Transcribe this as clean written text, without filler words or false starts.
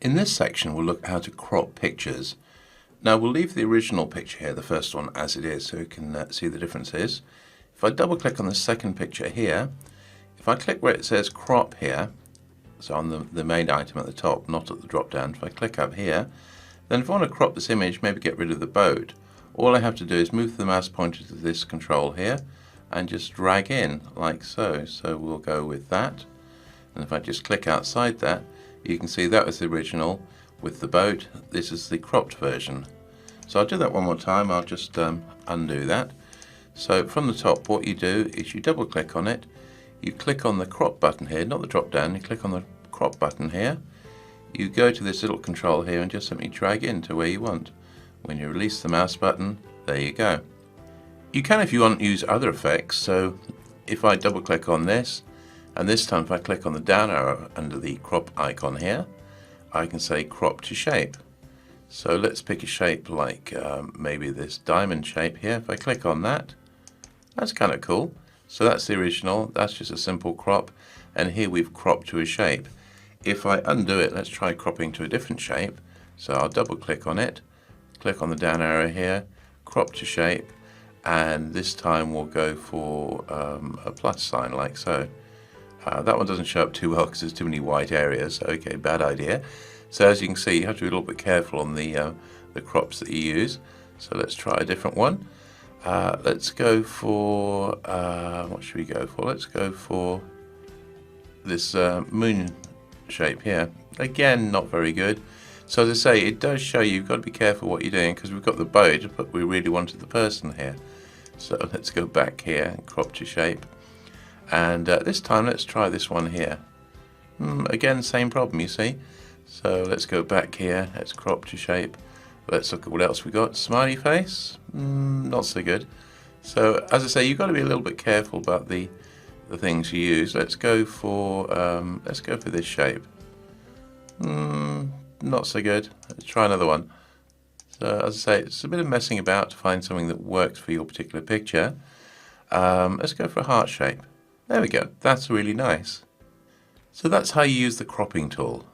In this section, we'll look at how to crop pictures. Now, we'll leave the original picture here, the first one, as it is, so you can see the differences. If I double click on the second picture here, if I click where it says crop here, so on the main item at the top, not at the drop down, if I click up here, then if I want to crop this image, maybe get rid of the boat, all I have to do is move the mouse pointer to this control here and just drag in like so. So we'll go with that. And if I just click outside that, you can see that was the original with the boat. This is the cropped version. So I'll do that one more time. I'll just undo that. So from the top, what you do is you double click on it. You click on the crop button here, not the drop down. You click on the crop button here. You go to this little control here and just simply drag in to where you want. When you release the mouse button, there you go. You can, if you want, use other effects. So if I double click on this, and this time if I click on the down arrow under the crop icon here, I can say crop to shape. So let's pick a shape like maybe this diamond shape here. If I click on that, that's kind of cool. So that's the original, that's just a simple crop, and here we've cropped to a shape. If I undo it, let's try cropping to a different shape. So I'll double click on it, click on the down arrow here, crop to shape, and this time we'll go for a plus sign like so. That one doesn't show up too well because there's too many white areas. Okay, bad idea. So as you can see, you have to be a little bit careful on the crops that you use. So let's try a different one. Let's go for, what should we go for? Let's go for this moon shape here. Again, not very good. So as I say, it does show you've got to be careful what you're doing because we've got the boat, but we really wanted the person here. So let's go back here and crop to shape. And this time let's try this one here. Again, same problem, you see. So let's go back here, let's crop to shape. Let's look at what else we got. Smiley face, not so good. So as I say, you've got to be a little bit careful about the things you use. Let's go for this shape. Not so good. Let's try another one. So as I say, it's a bit of messing about to find something that works for your particular picture. Let's go for a heart shape. There we go. That's really nice. So that's how you use the cropping tool.